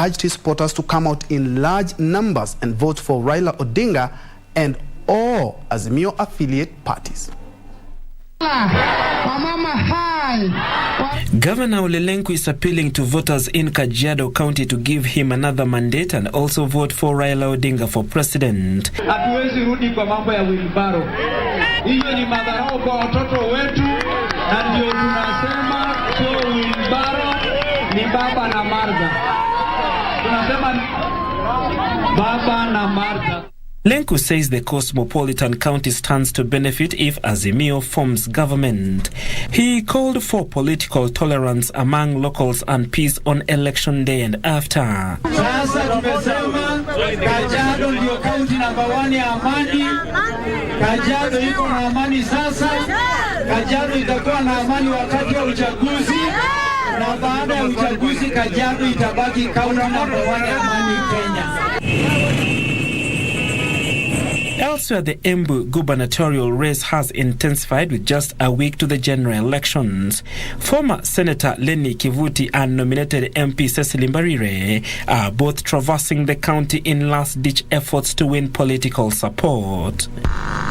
urged his supporters to come out in large numbers and vote for Raila Odinga and all Azimio affiliate parties. Governor Ole Lenku is appealing to voters in Kajiado County to give him another mandate and also vote for Raila Odinga for president. Hatuwezi rudi kwa mambo ya wilbaro. Hiyo ni madharau kwa watoto wetu, na ndio tunasema sio wilbaro, ni baba na Martha. Tunasema baba na Martha. Lenku says the cosmopolitan county stands to benefit if Azimio forms government. He called for political tolerance among locals and peace on election day and after. Sasa tumesema Kajiado ndio county number 1 ya amani. Kajiado iko na amani sasa. Kajiado itakuwa na amani wakati wa uchaguzi. Na baada ya uchaguzi Kajiado itabaki county number 1 ya amani Kenya. Elsewhere, the Embu gubernatorial race has intensified with just a week to the general elections. Former Senator Lenny Kivuti and nominated MP Cecily Mbarire are both traversing the county in last-ditch efforts to win political support.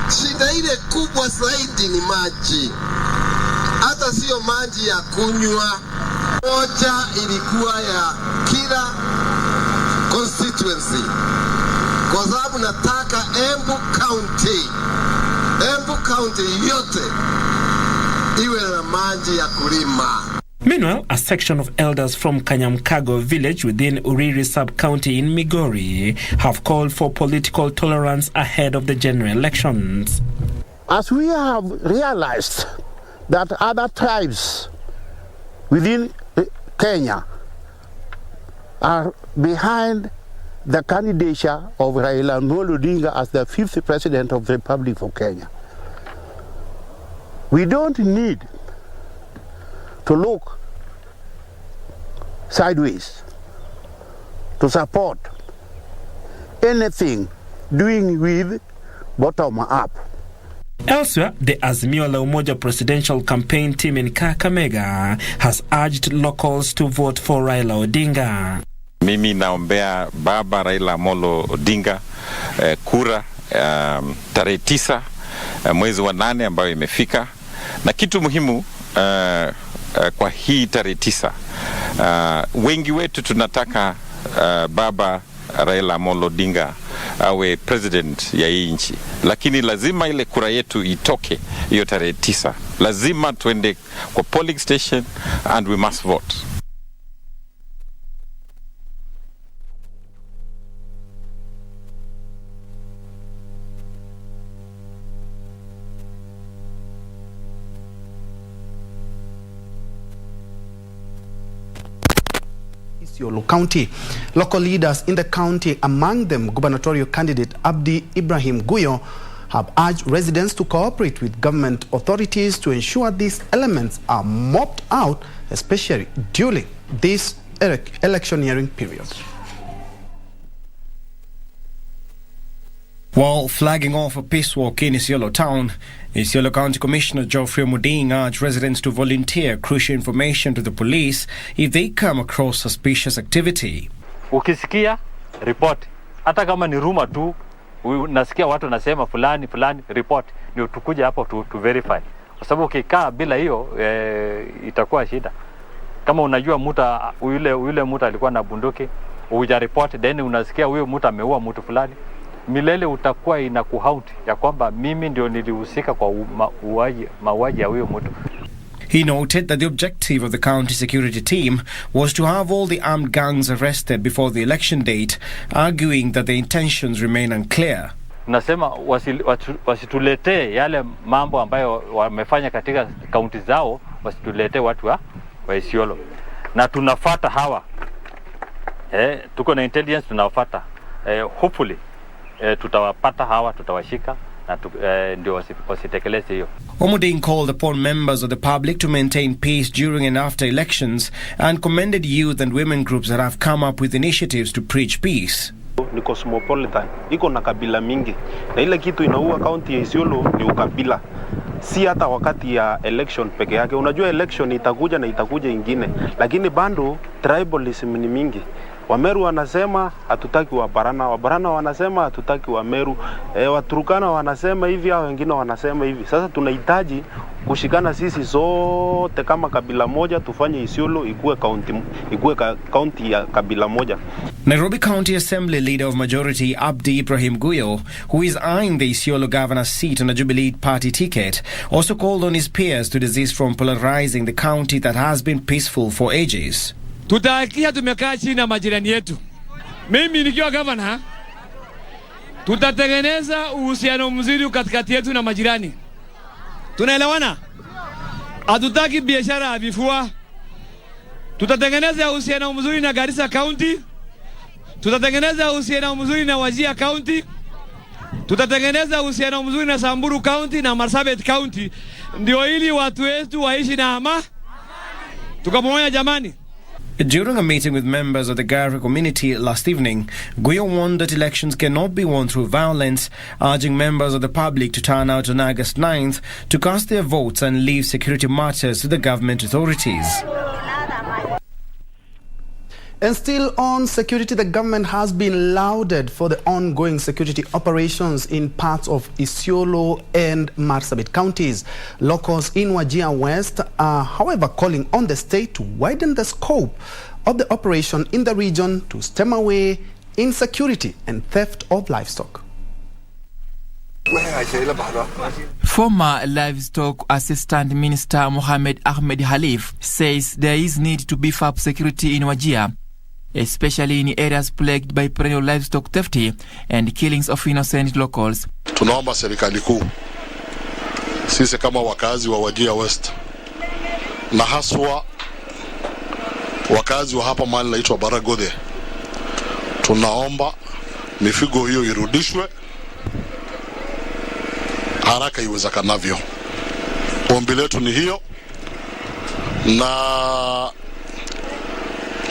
Shida ile kubwa zaidi ni maji. Hata sio maji ya kunywa. Moja ilikuwa ya kila constituency. Kwa sababu nataka Embu County yote iwe na maji ya kulima. Meanwhile, a section of elders from Kanyamkago village within Uriri sub-county in Migori have called for political tolerance ahead of the general elections. As we have realized that other tribes within Kenya are behind the candidature of Raila Odinga as the 5th president of the Republic of Kenya, we don't need to look sideways to support anything doing with bottom up. Elsewhere, the Azimio la Umoja presidential campaign team in Kakamega has urged locals to vote for Raila Odinga. Mimi naombea baba Raila Amolo Odinga kura tarehe 9 mwezi wa 8 ambayo imefika, na kitu muhimu kwa hii tarehe 9, wengi wetu tunataka baba Raila Amolo Odinga awe president ya hii nchi, lakini lazima ile kura yetu itoke hiyo tarehe 9. Lazima tuende kwa polling station and we must vote. County. Local leaders in the county, among them gubernatorial candidate Abdi Ibrahim Guyo, have urged residents to cooperate with government authorities to ensure these elements are mopped out, especially during this electioneering period. While flagging off a peace walk in Isiolo town, Isiolo County Commissioner Geoffrey Muding urged residents to volunteer crucial information to the police if they come across suspicious activity. Ukisikia report, hata kama ni rumor tu, nasikia watu nasema fulani report, ndio tukuje hapo to verify. Kwa sababu ukikaa bila hiyo itakuwa shida. Kama unajua yule mtu alikuwa na bunduki, uja report, then unasikia huyo mtu ameua mtu fulani, milele utakuwa inakuhaunt ya kwamba mimi ndio nilihusika kwa mauaji ya huyo mtu. He noted that the objective of the county security team was to have all the armed gangs arrested before the election date, arguing that the intentions remain unclear. Nasema wasituletee yale mambo ambayo wamefanya katika kaunti zao, wasituletee watu wa Isiolo. Na tunafuata hawa. Tuko na intelligence tunawafuata. Hopefully tutawapata hawa, tutawashika na ndio wasitekeleze hiyo. Omuding called upon members of the public to maintain peace during and after elections and commended youth and women groups that have come up with initiatives to preach peace. Ni cosmopolitan, iko na kabila mingi, na ile kitu inaua kaunti ya Isiolo ni ukabila, si hata wakati ya election peke yake. Unajua election itakuja na itakuja ingine, lakini bado tribalism ni mingi. Wameru wanasema hatutaki Wabarana, Wabarana wanasema hatutaki Wameru, Waturkana wanasema hivi, hao wengine wanasema hivi. Sasa tunahitaji kushikana sisi zote kama kabila moja, tufanye Isiolo ikuwe county ya kabila moja. Nairobi County Assembly Leader of Majority Abdi Ibrahim Guyo, who is eyeing the Isiolo governor's seat on a Jubilee party ticket, also called on his peers to desist from polarizing the county that has been peaceful for ages. Tutakia tumekaa chini na majirani yetu. Mimi nikiwa governor, tutatengeneza uhusiano mzuri katikati yetu na majirani. Tunaelewana? Hatutaki biashara ya vifua. Tutatengeneza uhusiano mzuri na Garissa County. Tutatengeneza uhusiano mzuri na Wajir County. Tutatengeneza uhusiano mzuri na Samburu County na Marsabit County. Ndio ili watu wetu waishi na amani. Tukapamoja jamani. During a meeting with members of the Garissa community last evening, Guyo warned that elections cannot be won through violence, urging members of the public to turn out on August 9th to cast their votes and leave security matters to the government authorities. And still on security, the government has been lauded for the ongoing security operations in parts of Isiolo and Marsabit counties. Locals in Wajir West are, however, calling on the state to widen the scope of the operation in the region to stem away insecurity and theft of livestock. Former Livestock Assistant Minister Mohamed Ahmed Halif says there is need to beef up security in Wajir, especially in areas plagued by perennial livestock theft and killings of innocent locals. Tunaomba serikali kuu, sisi kama wakazi wa Wajir West na haswa wakazi wa hapa mahali naitwa Baragodhe, tunaomba mifugo hiyo irudishwe haraka iwezekanavyo. Ombi letu ni hiyo, na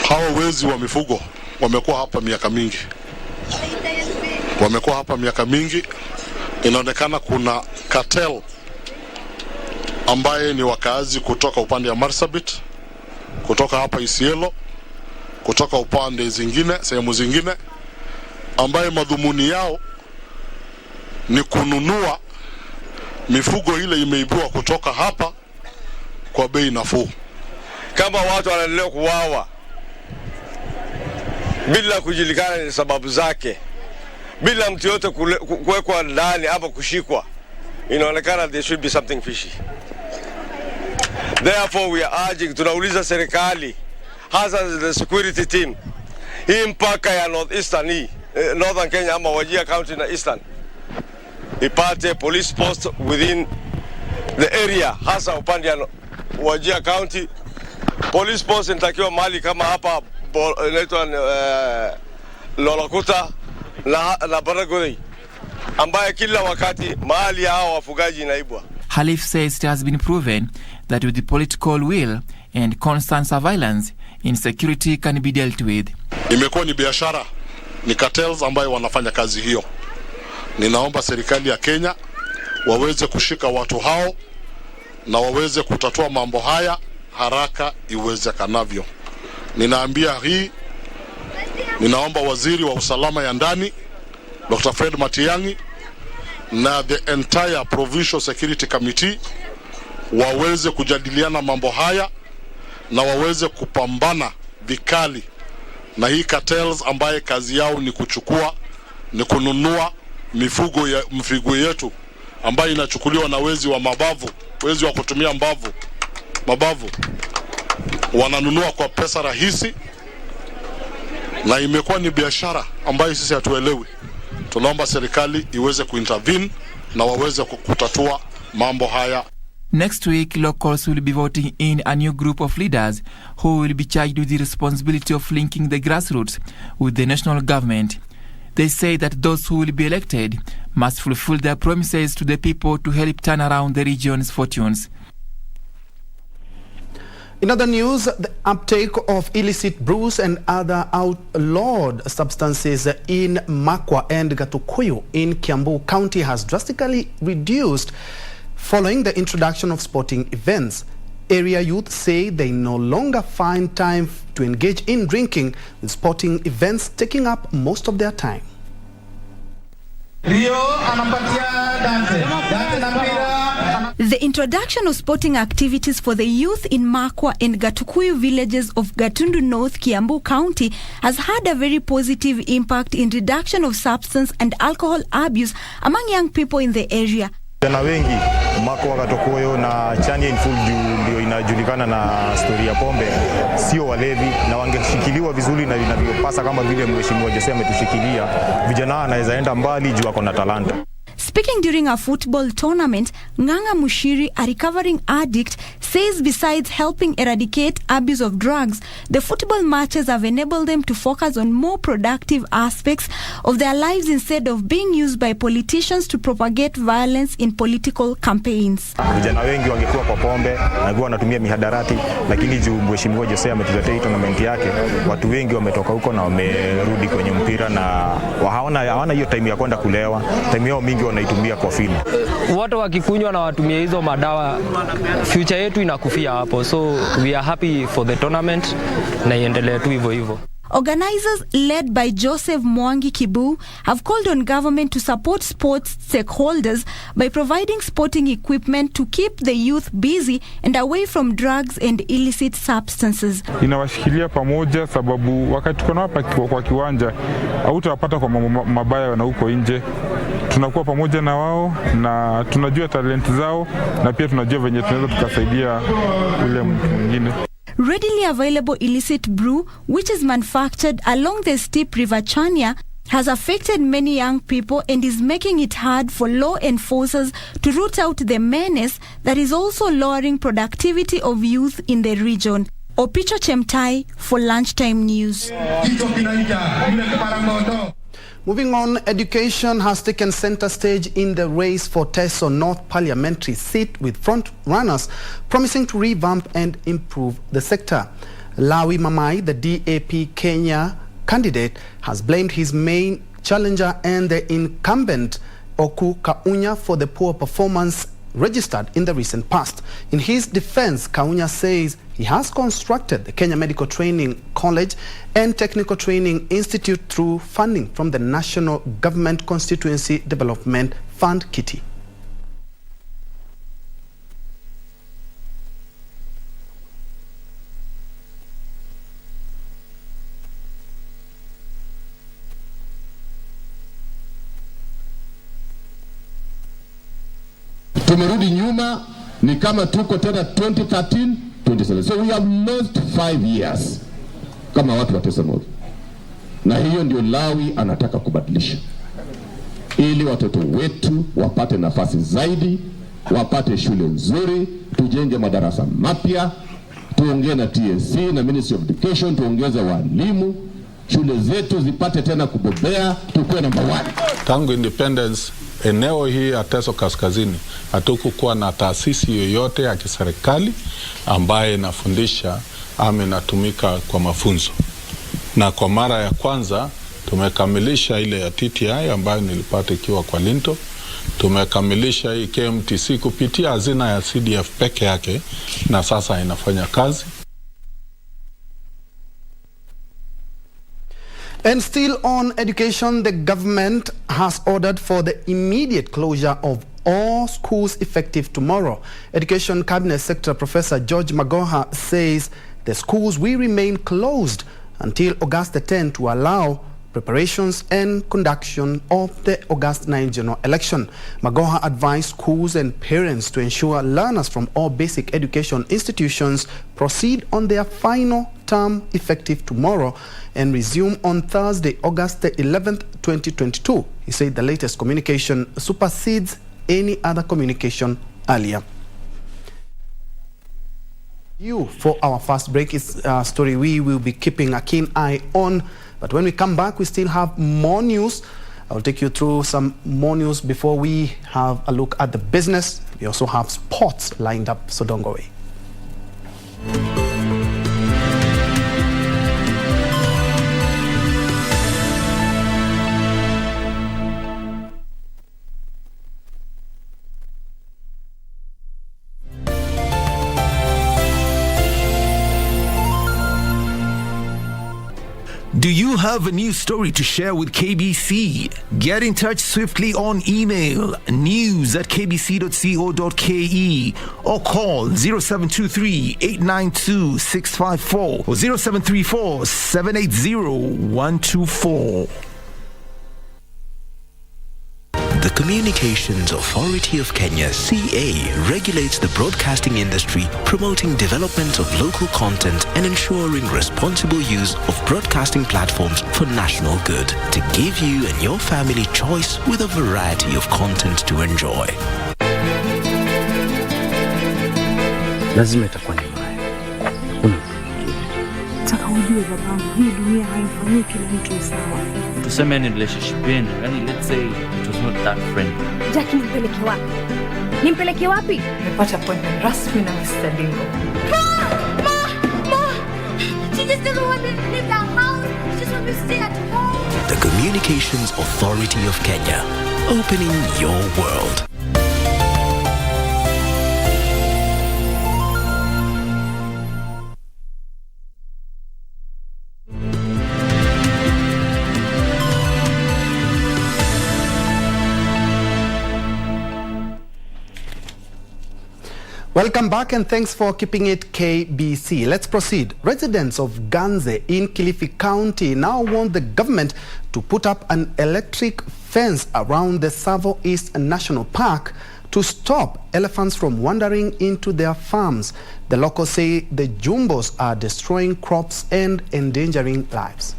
hao wezi wa mifugo wamekuwa hapa miaka mingi. Inaonekana kuna cartel ambaye ni wakazi kutoka upande ya Marsabit, kutoka hapa Isiolo, kutoka upande zingine, sehemu zingine, ambaye madhumuni yao ni kununua mifugo ile imeibiwa kutoka hapa kwa bei nafuu. Kama watu wanaendelea kuuawa bila kujulikana ni sababu zake, bila mtu yote kuwekwa ndani ama kushikwa, inaonekana there should be something fishy. Therefore we are urging, tunauliza serikali hasa the security team hii mpaka ya Northern Kenya ama Wajir County na Eastern, ipate police post within the area, hasa upande ya Wajir County. Police post inatakiwa mahali kama hapa inaitwa Lolakuta na Baragodhe, ambaye kila wakati mahali hao wafugaji inaibwa. Halif says it has been proven that with the political will and constant surveillance, insecurity can be dealt with. Imekuwa ni biashara, ni cartels ambayo wanafanya kazi hiyo. Ninaomba serikali ya Kenya waweze kushika watu hao na waweze kutatua mambo haya haraka iwezekanavyo. Ninaomba waziri wa usalama ya ndani Dr. Fred Matiang'i na the entire Provincial Security Committee waweze kujadiliana mambo haya na waweze kupambana vikali na hii cartels ambaye kazi yao ni kununua mifugo yetu ambayo inachukuliwa na wezi wa mabavu, wezi wa kutumia mabavu wananunua kwa pesa rahisi, na imekuwa ni biashara ambayo sisi hatuelewi. Tunaomba serikali iweze kuintervene na waweze kutatua mambo haya. Next week, locals will be voting in a new group of leaders who will be charged with the responsibility of linking the grassroots with the national government. They say that those who will be elected must fulfill their promises to the people to help turn around the region's fortunes. In other news, the uptake of illicit brews and other outlawed substances in Makwa and Gatukuyu in Kiambu County has drastically reduced following the introduction of sporting events. area youth say they no longer find time to engage in drinking, with sporting events taking up most of their time. The introduction of sporting activities for the youth in Makwa and Gatukuyu villages of Gatundu North, Kiambu County has had a very positive impact in reduction of substance and alcohol abuse among young people in the area. Vijana wengi Makwa, Gatukuyu na Chania in full ndio inajulikana na story ya pombe, sio walevi, na wangeshikiliwa vizuri na vinavyopasa kama vile mheshimiwa Jose ametushikilia, vijana anaweza enda mbali juu ako na talanta. Speaking during a football tournament, Nganga Mushiri, a recovering addict, says besides helping eradicate abuse of drugs, the football matches have enabled them to focus on more productive aspects of their lives instead of being used by politicians to propagate violence in political campaigns. Vijana wengi wangekuwa kwa pombe na wanatumia mihadarati, lakini juu mheshimiwa Jose ametuletea tournament yake, watu wengi wametoka huko na wamerudi kwenye mpira na hawana hiyo time ya kwenda kulewa, time yao mingi wanaitumia kwa field. Watu wakikunywa na watumia hizo madawa, future yetu inakufia hapo. So we are happy for the tournament na iendelee tu hivyo hivyo. Organizers led by Joseph Mwangi Kibu have called on government to support sports stakeholders by providing sporting equipment to keep the youth busy and away from drugs and illicit substances. Inawashikilia pamoja sababu wakati tuko hapa kwa kiwanja hautapata kwa mabaya na huko nje. Tunakuwa pamoja na wao na tunajua talenti zao na pia tunajua venye tunaweza tukasaidia ule mtu mwingine. Readily available illicit brew, which is manufactured along the steep river Chania, has affected many young people and is making it hard for law enforcers to root out the menace that is also lowering productivity of youth in the region. Opicho Chemtai for Lunchtime News. Moving on, education has taken center stage in the race for Teso North parliamentary seat, with front runners promising to revamp and improve the sector. Lawi Mamai, the DAP Kenya candidate, has blamed his main challenger and the incumbent Oku Kaunya for the poor performance registered in the recent past. In his defense, Kaunya says he has constructed the Kenya Medical Training College and Technical Training Institute through funding from the National Government Constituency Development Fund Kitty. Tumerudi nyuma, ni kama tuko tena 2013 27. So we have lost 5 years kama watu wa Teso North. Na hiyo ndio Lawi anataka kubadilisha, ili watoto wetu wapate nafasi zaidi, wapate shule nzuri, tujenge madarasa mapya, tuongee na TSC na Ministry of Education, tuongeze walimu, shule zetu zipate tena kubobea, tukue number 1. Tangu independence, eneo hii ya Teso Kaskazini hatukukuwa na taasisi yoyote ya kiserikali ambaye inafundisha ama inatumika kwa mafunzo. Na kwa mara ya kwanza tumekamilisha ile ya TTI ambayo nilipata ikiwa kwa Linto. Tumekamilisha hii KMTC kupitia hazina ya CDF peke yake na sasa inafanya kazi. And still on education, the government has ordered for the immediate closure of all schools effective tomorrow. Education Cabinet Secretary Professor George Magoha says the schools will remain closed until August the 10th to allow preparations and conduction of the August 9 general election. Magoha advised schools and parents to ensure learners from all basic education institutions proceed on their final term effective tomorrow and resume on Thursday, August the 11th, 2022. He said the latest communication supersedes any other communication earlier. For our first break is a story we will be keeping a keen eye on. But when we come back, we still have more news. I will take you through some more news before we have a look at the business. We also have sports lined up, so don't go away. have a news story to share with KBC? Get in touch swiftly on email news@kbc.co.ke or call 0723-892-654 or 0734-780-124. The Communications Authority of Kenya, CA, regulates the broadcasting industry, promoting development of local content and ensuring responsible use of broadcasting platforms for national good, to give you and your family choice with a variety of content to enjoy. Lazima itakuwa ni mbaya. Nataka ujue babangu, hii dunia haifanyii kila mtu sawa. Tuseme ni relationship yenu, yani let's say it was not that friendly. Jackie, nimpeleke wapi? Nimpeleke wapi? Nimepata appointment rasmi na Mr. Dingo. Ma! She just doesn't want me to leave the house. She just wants me to stay at home. The Communications Authority of Kenya, opening your world. Welcome back and thanks for keeping it KBC. Let's proceed. Residents of Ganze in Kilifi County now want the government to put up an electric fence around the Savo East National Park to stop elephants from wandering into their farms. The locals say the jumbos are destroying crops and endangering lives.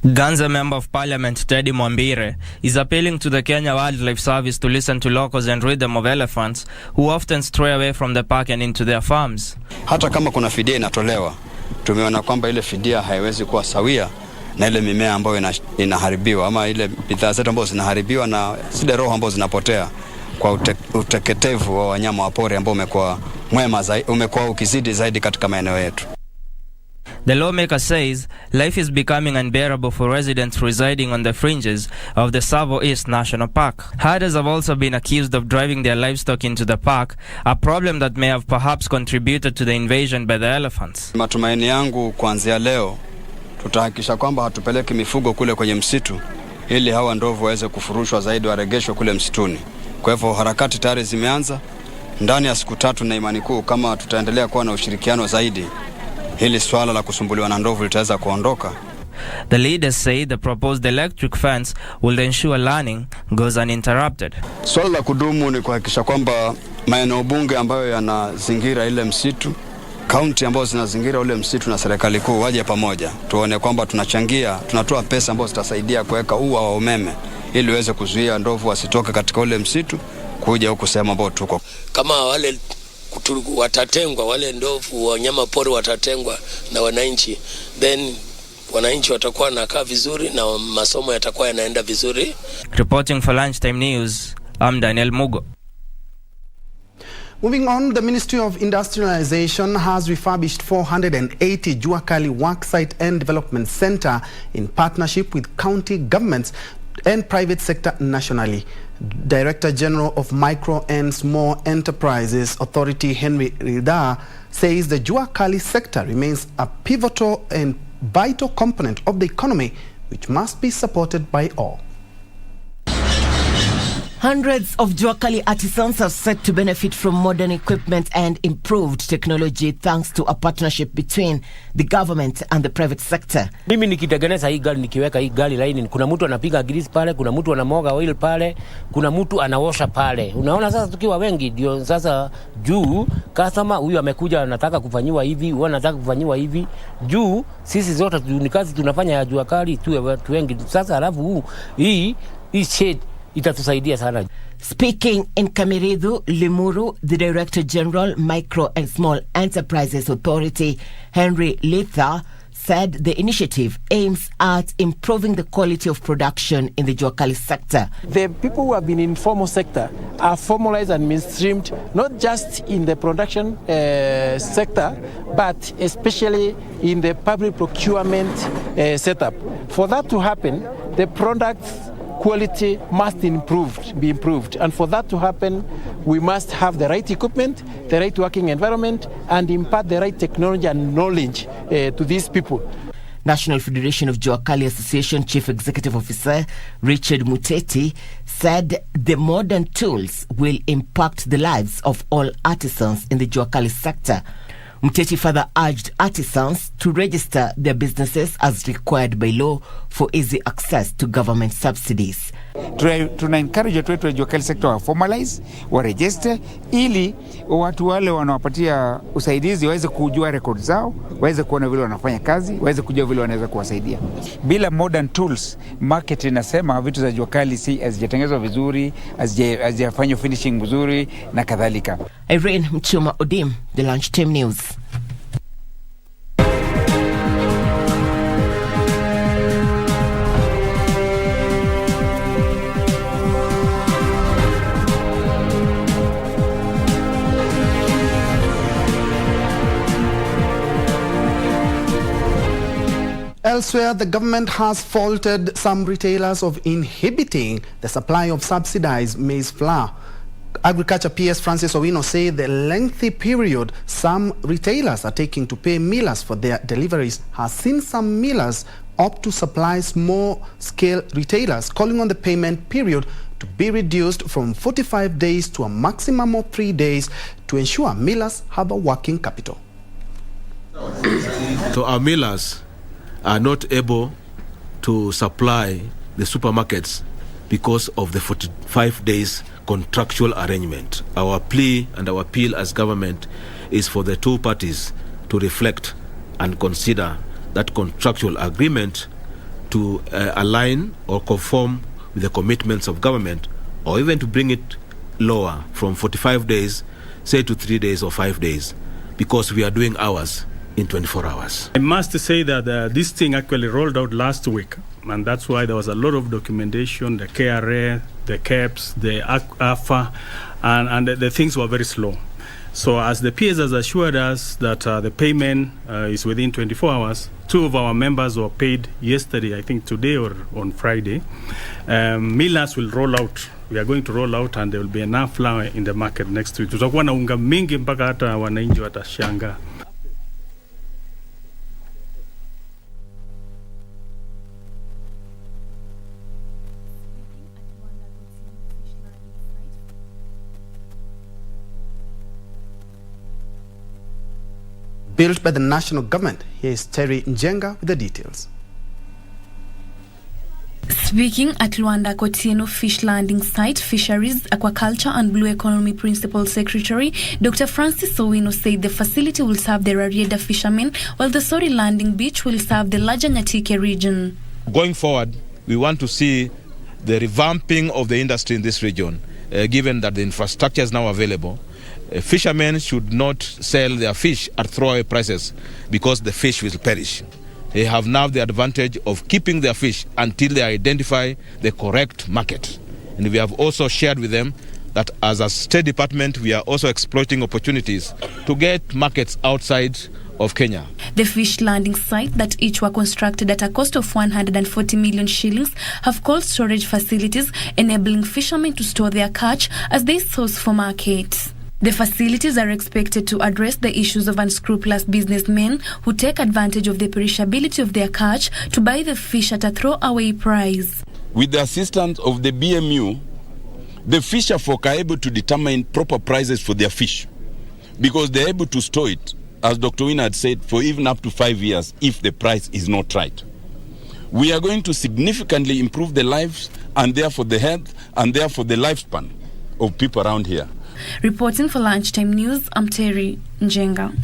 Ganze Member of Parliament Teddy Mwambire is appealing to the Kenya Wildlife Service to listen to locals and rid them of elephants who often stray away from the park and into their farms. Hata kama kuna fidia inatolewa, tumeona kwamba ile fidia haiwezi kuwa sawia na ile mimea ambayo inaharibiwa ama ile bidhaa zetu ambazo zinaharibiwa na zile roho ambazo zinapotea kwa uteketevu wa wanyama wa pori ambao umekuwa ukizidi zaidi katika maeneo yetu. The lawmaker says life is becoming unbearable for residents residing on the fringes of the Savo East National Park. Herders have also been accused of driving their livestock into the park, a problem that may have perhaps contributed to the invasion by the elephants. Matumaini yangu kuanzia leo tutahakikisha kwamba hatupeleki mifugo kule kwenye msitu ili hawa ndovu waweze kufurushwa zaidi waregeshwe kule msituni. Kwa hivyo harakati tayari zimeanza. Ndani ya siku 3 na imani kuu kama tutaendelea kuwa na ushirikiano zaidi, hili swala la kusumbuliwa na ndovu litaweza kuondoka. The leaders say the proposed electric fence will ensure learning goes uninterrupted. Swala la kudumu ni kuhakikisha kwamba maeneo bunge ambayo yanazingira ile msitu, kaunti ambazo zinazingira ule msitu na serikali kuu waje pamoja. Tuone kwamba tunatoa pesa ambazo zitasaidia kuweka ua wa umeme ili uweze kuzuia ndovu wasitoke katika ule msitu kuja huku sehemu ambapo tuko. Kama wale watatengwa, wale ndovu wanyama pori watatengwa na wananchi, then wananchi watakuwa nakaa vizuri na masomo yatakuwa yanaenda vizuri. Reporting for Lunchtime News, I'm Daniel Mugo. Moving on, the Ministry of Industrialization has refurbished 480 Njue Worksite and Development Center in partnership with county governments and private sector nationally. Director General of Micro and Small Enterprises Authority Henry Rida says the Njue sector remains a pivotal and vital component of the economy which must be supported by all. Hundreds of Njue artisans are set to benefit from modern equipment and improved technology thanks to a partnership between the government and the private sector. Mimi nikitengeneza hii gari, nikiweka hii gari line, kuna mtu anapiga grease pale, kuna mtu anamoga oil pale, kuna mtu anaosha pale. Unaona sasa tukiwa wengi ndio sasa juu customer huyu amekuja anataka kufanyiwa hivi, huyu anataka kufanyiwa hivi. Juu sisi zote ni kazi tunafanya ya Njue tu watu wengi. Sasa alafu hii shade itatusaidia sana. Speaking in Kamiridhu, Limuru, the Director General, Micro and Small Enterprises Authority, Henry Litha, said the initiative aims at improving the quality of production in the Njue sector. The people who have been in formal sector are formalized and mainstreamed, not just in the production sector, but especially in the public procurement setup. For that to happen, the products quality must be improved. And for that to happen, we must have the right equipment, the right working environment, and impart the right technology and knowledge to these people. National Federation of Juakali Association Chief Executive Officer Richard Muteti said the modern tools will impact the lives of all artisans in the Juakali sector. Muteti further urged artisans to register their businesses as required by law for easy access to government subsidies. Tuna encourage watu wetu wa Juakali sector wa formalize, wa register, ili watu wale wanawapatia usaidizi waweze kujua record zao, waweze kuona vile wanafanya kazi, waweze kujua vile wanaweza kuwasaidia. Bila modern tools, market inasema vitu za Juakali si hazijatengenezwa vizuri, hazijafanywa finishing vizuri na kadhalika. Irene Mchuma Odim, The Lunchtime News. Elsewhere, the government has faulted some retailers of inhibiting the supply of subsidized maize flour. Agriculture PS Francis Owino say the lengthy period some retailers are taking to pay millers for their deliveries has seen some millers opt to supply small-scale retailers, calling on the payment period to be reduced from 45 days to a maximum of 3 days to ensure millers have a working capital. So our millers are not able to supply the supermarkets because of the 45 days contractual arrangement. Our plea and our appeal as government is for the two parties to reflect and consider that contractual agreement to align or conform with the commitments of government, or even to bring it lower from 45 days, say to 3 days or 5 days, because we are doing ours in 24 hours. I must say that this thing actually rolled out last week, and that's why there was a lot of documentation, the KRA, the KEPS, the AFA, and the things were very slow. So as the PS has assured us that the payment is within 24 hours, 2 of our members were paid yesterday, I think today or on Friday. Millers will roll out. We are going to roll out, and there will be enough flour in the market next week. Tutakuwa na unga mingi mpaka hata wananchi watashangaa. Built by the national government. Here is Terry Njenga with the details. Speaking at Luanda Kotieno Fish Landing Site, Fisheries, Aquaculture and Blue Economy Principal Secretary, Dr. Francis Owino said the facility will serve the Rarieda fishermen, while the Sori Landing Beach will serve the larger Nyatike region. Going forward, we want to see the revamping of the industry in this region, given that the infrastructure is now available. Fishermen should not sell their fish at throwaway prices because the fish will perish. They have now the advantage of keeping their fish until they identify the correct market. And we have also shared with them that as a State Department, we are also exploiting opportunities to get markets outside of Kenya. The fish landing site that each were constructed at a cost of 140 million shillings have cold storage facilities enabling fishermen to store their catch as they source for markets. The facilities are expected to address the issues of unscrupulous businessmen who take advantage of the perishability of their catch to buy the fish at a throwaway price. With the assistance of the BMU, the fisher folk are able to determine proper prices for their fish because they're able to store it, as Dr. Wina had said, for even up to 5 years if the price is not right. We are going to significantly improve the lives and therefore the health and therefore the lifespan of people around here. Reporting for Lunchtime News, I'm Terry Njenga.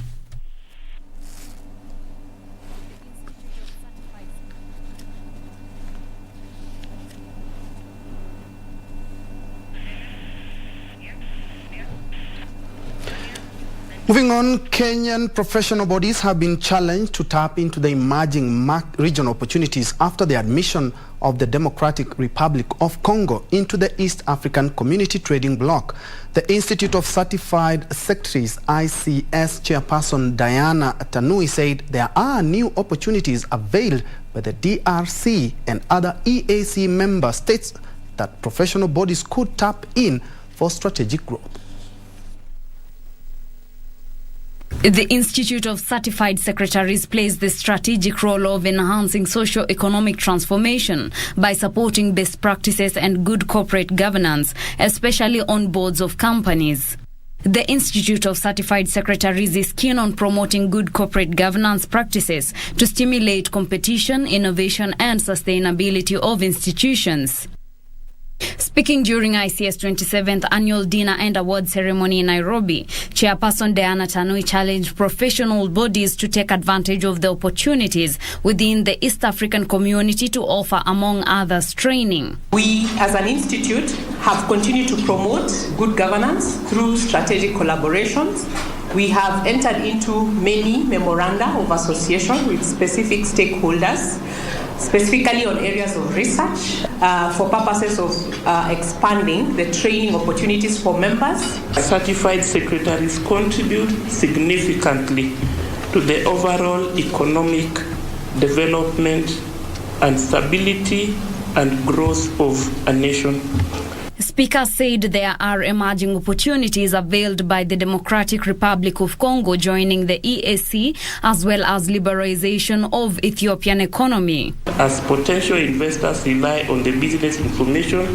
Moving on, Kenyan professional bodies have been challenged to tap into the emerging regional opportunities after the admission of the Democratic Republic of Congo into the East African Community Trading Bloc. The Institute of Certified Secretaries, ICS chairperson Diana Tanui said there are new opportunities availed by the DRC and other EAC member states that professional bodies could tap in for strategic growth. The Institute of Certified Secretaries plays the strategic role of enhancing socio-economic transformation by supporting best practices and good corporate governance, especially on boards of companies. The Institute of Certified Secretaries is keen on promoting good corporate governance practices to stimulate competition, innovation, and sustainability of institutions. Speaking during ICS 27th Annual Dinner and Award Ceremony in Nairobi, Chairperson Diana Tanui challenged professional bodies to take advantage of the opportunities within the East African community to offer, among others, training. We, as an institute, have continued to promote good governance through strategic collaborations. We have entered into many memoranda of association with specific stakeholders, specifically on areas of research for purposes of expanding the training opportunities for members. Certified secretaries contribute significantly to the overall economic development and stability and growth of a nation. Speaker said there are emerging opportunities availed by the Democratic Republic of Congo joining the EAC, as well as liberalization of Ethiopian economy. As potential investors rely on the business information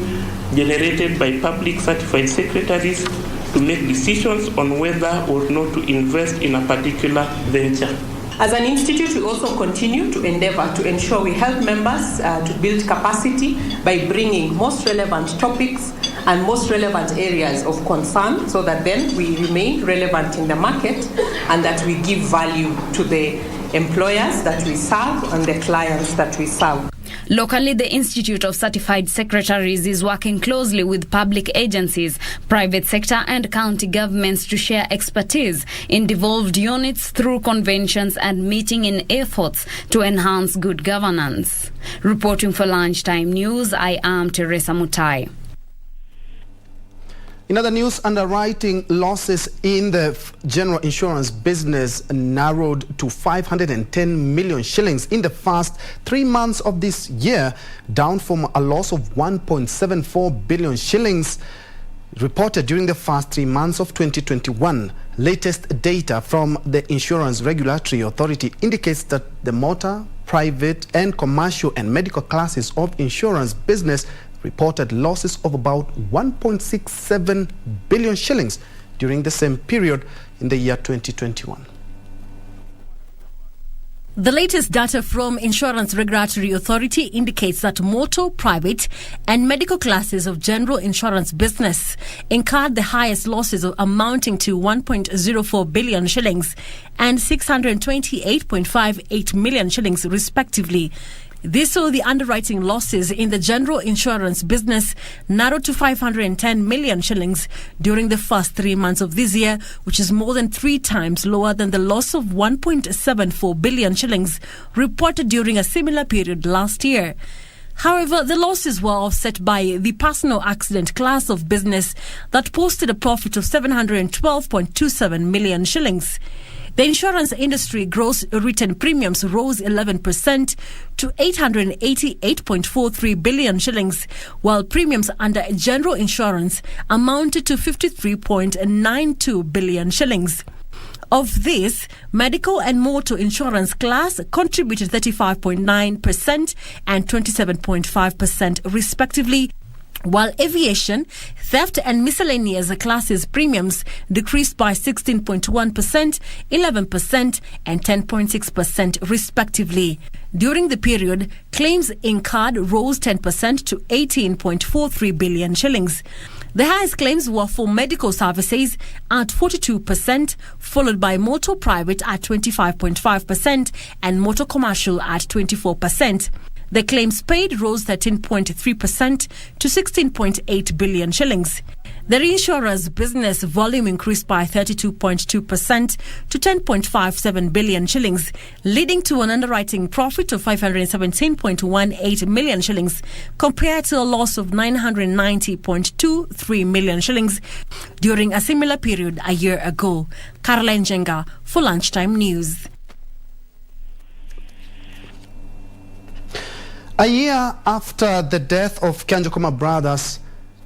generated by public certified secretaries to make decisions on whether or not to invest in a particular venture. As an institute, we also continue to endeavor to ensure we help members to build capacity by bringing most relevant topics and most relevant areas of concern so that then we remain relevant in the market and that we give value to the employers that we serve and the clients that we serve. Locally, the Institute of Certified Secretaries is working closely with public agencies, private sector and county governments to share expertise in devolved units through conventions and meeting in efforts to enhance good governance. Reporting for Lunchtime News, I am Teresa Mutai. In other news, underwriting losses in the general insurance business narrowed to 510 million shillings in the first 3 months of this year, down from a loss of 1.74 billion shillings reported during the first 3 months of 2021. Latest data from the Insurance Regulatory Authority indicates that the motor, private and commercial and medical classes of insurance business reported losses of about 1.67 billion shillings during the same period in the year 2021. The latest data from Insurance Regulatory Authority indicates that motor, private and medical classes of general insurance business incurred the highest losses amounting to 1.04 billion shillings and 628.58 million shillings respectively. This saw the underwriting losses in the general insurance business narrowed to 510 million shillings during the first 3 months of this year, which is more than 3 times lower than the loss of 1.74 billion shillings reported during a similar period last year. However, the losses were offset by the personal accident class of business that posted a profit of 712.27 million shillings. The insurance industry gross written premiums rose 11% to 888.43 billion shillings, while premiums under general insurance amounted to 53.92 billion shillings. Of this, medical and motor insurance class contributed 35.9% and 27.5% respectively, while aviation, theft and miscellaneous classes premiums decreased by 16.1%, 11% and 10.6% respectively. During the period, claims incurred rose 10% to 18.43 billion shillings. The highest claims were for medical services at 42%, followed by motor private at 25.5% and motor commercial at 24%. The claims paid rose 13.3% to 16.8 billion shillings. The reinsurer's business volume increased by 32.2% to 10.57 billion shillings, leading to an underwriting profit of 517.18 million shillings compared to a loss of 990.23 million shillings during a similar period a year ago. Caroline Jenga for Lunchtime News. A year after the death of Kanjokoma brothers,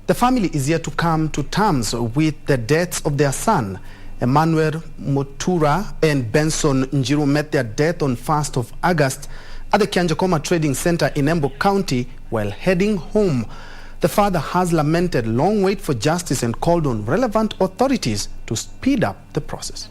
the family is yet to come to terms with the deaths of their son Emmanuel Mutura and Benson Njue met their death on 1st of August at the Kianjakoma Trading Center in Embu County while heading home. The father has lamented long wait for justice and called on relevant authorities to speed up the process.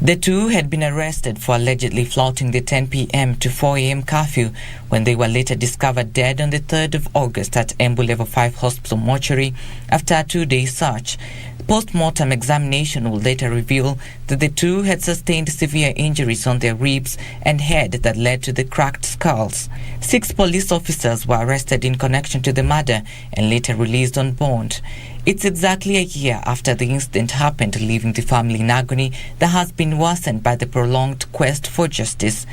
The two had been arrested for allegedly flouting the 10 p.m. to 4 a.m. curfew when they were later discovered dead on the 3rd of August at Embu Level 5 Hospital mortuary after a 2-day search. Post-mortem examination will later reveal that the two had sustained severe injuries on their ribs and head that led to the cracked skulls. 6 police officers were arrested in connection to the murder and later released on bond. It's exactly a year after the incident happened, leaving the family in agony that has been worsened by the prolonged quest for justice.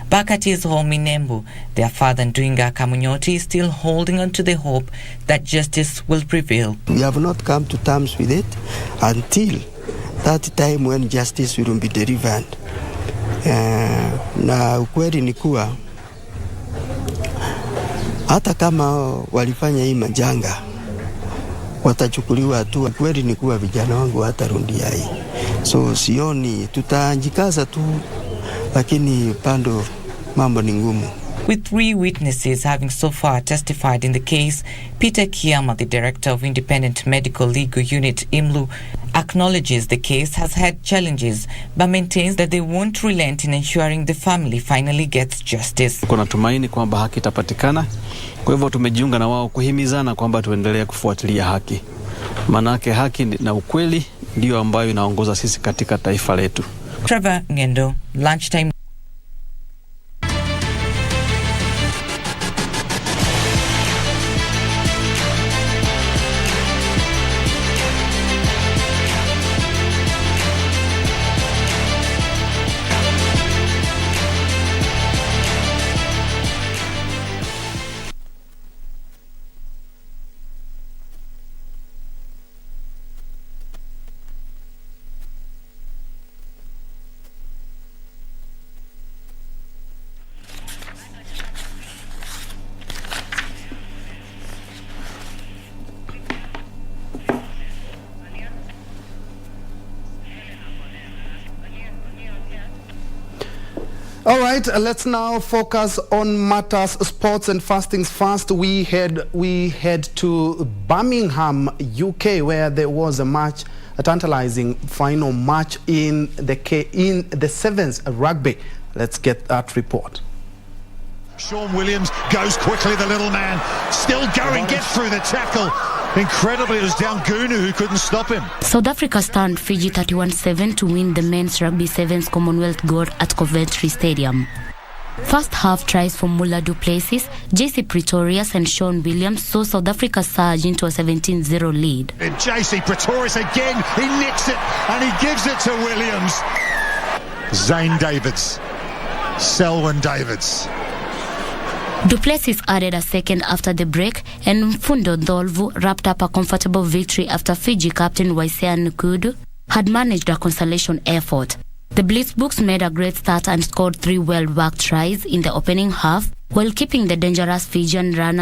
Back at his home in Embu, their father Nduinga Kamunyoti is still holding on to the hope that justice will prevail. We have not come to terms with it until that time when justice will be delivered. Na ukweli ni kuwa hata kama walifanya hii majanga watachukuliwa hatua. Kweli ni kuwa vijana wangu hatarudia hii. So sioni, tutajikaza tu, lakini pando mambo ni ngumu. With 3 witnesses having so far testified in the case, Peter Kiama, the director of Independent Medical Legal Unit IMLU, acknowledges the case has had challenges but maintains that they won't relent in ensuring the family finally gets justice. Kuna tumaini kwamba haki itapatikana. Kwa hivyo tumejiunga na wao kuhimizana kwamba tuendelee kufuatilia haki. Manake haki na ukweli ndio ambayo inaongoza sisi katika taifa letu. Trevor Ngendo, Lunchtime. All right, let's now focus on matters sports, and first things first, we head to Birmingham, UK, where there was a tantalizing final match in the Sevens Rugby. Let's get that report. Sean Williams goes quickly, the little man, still going, gets through the tackle. Incredibly, it was Gunu who couldn't stop him. South Africa stunned Fiji 31-7 to win the men's Rugby Sevens Commonwealth Gold at Coventry Stadium. First half tries from Mulla du Plessis, JC Pretorius and Sean Williams saw South Africa surge into a 17-0 lead. And JC Pretorius again, he nicks it and he gives it to Williams. Zane Davids, Selwyn Davids. Du Plessis added a second after the break, and Mfundo Ndolvu wrapped up a comfortable victory after Fiji captain Waisea Nkudu had managed a consolation effort. The Blitzbooks made a great start and scored 3 well-worked tries in the opening half, while keeping the dangerous Fijian runner